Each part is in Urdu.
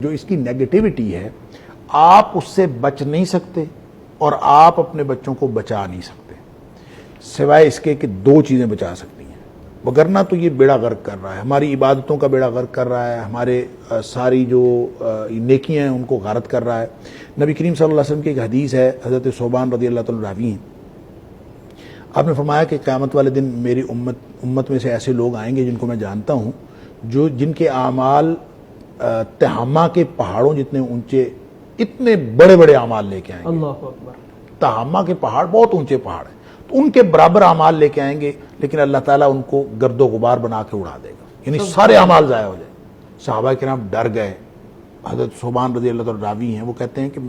جو اس کی نیگیٹیوٹی ہے آپ اس سے بچ نہیں سکتے اور آپ اپنے بچوں کو بچا نہیں سکتے سوائے اس کے کہ دو چیزیں بچا سکتی ہیں، وگرنہ تو یہ بیڑا غرق کر رہا ہے، ہماری عبادتوں کا بیڑا غرق کر رہا ہے، ہمارے ساری جو نیکیاں ہیں ان کو غارت کر رہا ہے۔ نبی کریم صلی اللہ علیہ وسلم کی ایک حدیث ہے، حضرت ثوبان رضی اللہ تعالیٰ راوی ہیں، آپ نے فرمایا کہ قیامت والے دن میری امت میں سے ایسے لوگ آئیں گے جن کو میں جانتا ہوں جن کے اعمال تہامہ کے پہاڑوں جتنے اونچے، اتنے بڑے بڑے اعمال لے کے آئیں گے۔ اللہ اکبر۔ تہامہ کے پہاڑ بہت اونچے پہاڑ ہیں، تو ان کے برابر اعمال لے کے آئیں گے، لیکن اللہ تعالیٰ ان کو گرد و غبار بنا کے اڑا دے گا، یعنی سارے اعمال ضائع ہو جائیں۔ صحابہ کرام ڈر گئے۔ حضرت ثوبان رضی اللہ تعالیٰ راوی ہیں، وہ کہتے ہیں کہ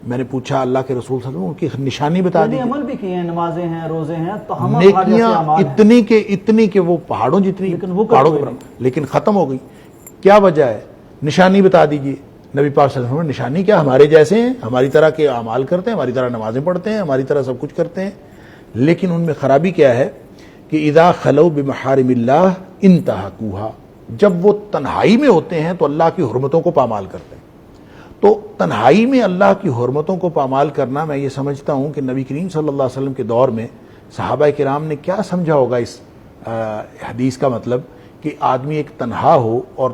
میں نے پوچھا اللہ کے رسول صلی اللہ علیہ وسلم ان کی نشانی بتا دی، عمل بھی کیے ہیں، نمازیں ہیں، روزے ہیں، نیکیاں اتنی کہ وہ پہاڑوں جتنی پہاڑوں کے برابر، لیکن ختم ہو گئی۔ کیا وجہ ہے؟ نشانی بتا دیجئے۔ نبی پاک صلی اللہ علیہ وسلم نشانی کیا؟ ہمارے جیسے ہیں، ہماری طرح کے اعمال کرتے ہیں، ہماری طرح نمازیں پڑھتے ہیں، ہماری طرح سب کچھ کرتے ہیں، لیکن ان میں خرابی کیا ہے کہ اذا خلو بمحارم اللہ انتہکوہا، جب وہ تنہائی میں ہوتے ہیں تو اللہ کی حرمتوں کو پامال کرتے ہیں۔ تو تنہائی میں اللہ کی حرمتوں کو پامال کرنا، میں یہ سمجھتا ہوں کہ نبی کریم صلی اللہ علیہ وسلم کے دور میں صحابہ کرام نے کیا سمجھا ہوگا اس حدیث کا مطلب کہ آدمی ایک تنہا ہو اور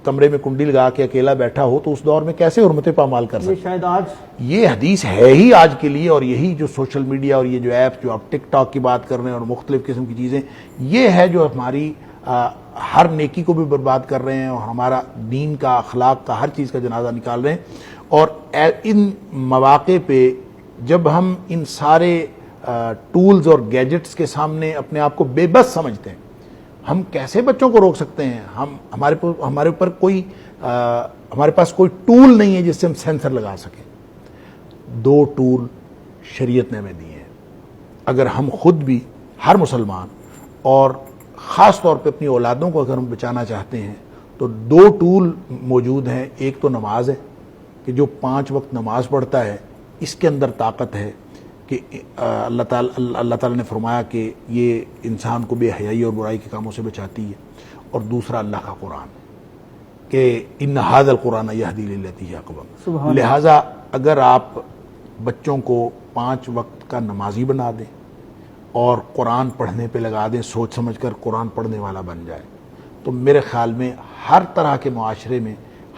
کمرے میں کنڈی لگا کے اکیلا بیٹھا ہو تو اس دور میں کیسے حرمتیں پامال کر سکتے؟ شاید آج یہ حدیث ہے ہی آج کے لیے، اور یہی جو سوشل میڈیا اور یہ جو ایپ جو آپ ٹک ٹاک کی بات کر رہے ہیں اور مختلف قسم کی چیزیں، یہ ہے جو ہماری ہر نیکی کو بھی برباد کر رہے ہیں اور ہمارا دین کا، اخلاق کا، ہر چیز کا جنازہ نکال رہے ہیں۔ اور ان مواقع پہ جب ہم ان سارے ٹولز اور گیجٹس کے سامنے اپنے آپ کو بے بس سمجھتے ہیں، ہم کیسے بچوں کو روک سکتے ہیں؟ ہمارے پاس کوئی ٹول نہیں ہے جس سے ہم سینسر لگا سکیں۔ دو ٹول شریعت نے ہمیں دیے ہیں، اگر ہم خود بھی، ہر مسلمان، اور خاص طور پہ اپنی اولادوں کو اگر ہم بچانا چاہتے ہیں تو دو ٹول موجود ہیں۔ ایک تو نماز ہے کہ جو 5 وقت نماز پڑھتا ہے اس کے اندر طاقت ہے کہ اللہ تعالیٰ نے فرمایا کہ یہ انسان کو بے حیائی اور برائی کے کاموں سے بچاتی ہے۔ اور دوسرا اللہ کا قرآن کہ ان ھذا القرآن یہدی للتی ہی اقوم۔ لہٰذا اگر آپ بچوں کو 5 وقت کا نمازی بنا دیں اور قرآن پڑھنے پہ لگا دیں، سوچ سمجھ کر قرآن پڑھنے والا بن جائے، تو میرے خیال میں ہر طرح کے معاشرے میں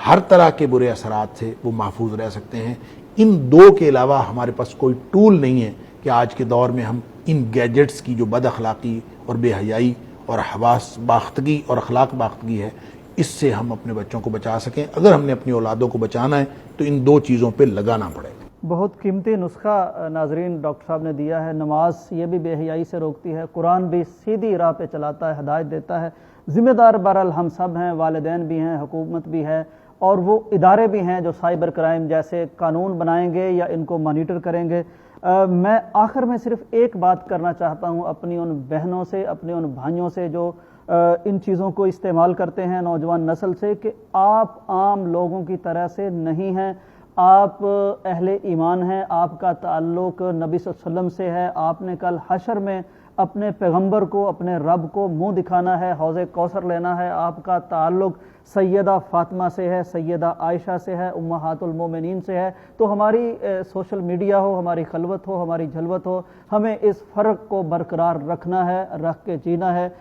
ہر طرح کے برے اثرات سے وہ محفوظ رہ سکتے ہیں۔ ان دو کے علاوہ ہمارے پاس کوئی ٹول نہیں ہے کہ آج کے دور میں ہم ان گیجٹس کی جو بد اخلاقی اور بے حیائی اور حواس باختگی اور اخلاق باختگی ہے، اس سے ہم اپنے بچوں کو بچا سکیں۔ اگر ہم نے اپنی اولادوں کو بچانا ہے تو ان دو چیزوں پہ لگانا پڑے گا۔ بہت قیمتی نسخہ ناظرین ڈاکٹر صاحب نے دیا ہے۔ نماز یہ بھی بے حیائی سے روکتی ہے، قرآن بھی سیدھی راہ پہ چلاتا ہے، ہدایت دیتا ہے۔ ذمہ دار بہرحال ہم سب ہیں، والدین بھی ہیں، حکومت بھی ہے، اور وہ ادارے بھی ہیں جو سائبر کرائم جیسے قانون بنائیں گے یا ان کو مانیٹر کریں گے۔ میں آخر میں صرف ایک بات کرنا چاہتا ہوں اپنی ان بہنوں سے، اپنے ان بھائیوں سے جو ان چیزوں کو استعمال کرتے ہیں، نوجوان نسل سے، کہ آپ عام لوگوں کی طرح سے نہیں ہیں، آپ اہل ایمان ہیں، آپ کا تعلق نبی صلی اللہ علیہ وسلم سے ہے، آپ نے کل حشر میں اپنے پیغمبر کو، اپنے رب کو منہ دکھانا ہے، حوض کوثر لینا ہے، آپ کا تعلق سیدہ فاطمہ سے ہے، سیدہ عائشہ سے ہے، امہات المومنین سے ہے۔ تو ہماری سوشل میڈیا ہو، ہماری خلوت ہو، ہماری جھلوت ہو، ہمیں اس فرق کو برقرار رکھنا ہے، رکھ کے جینا ہے۔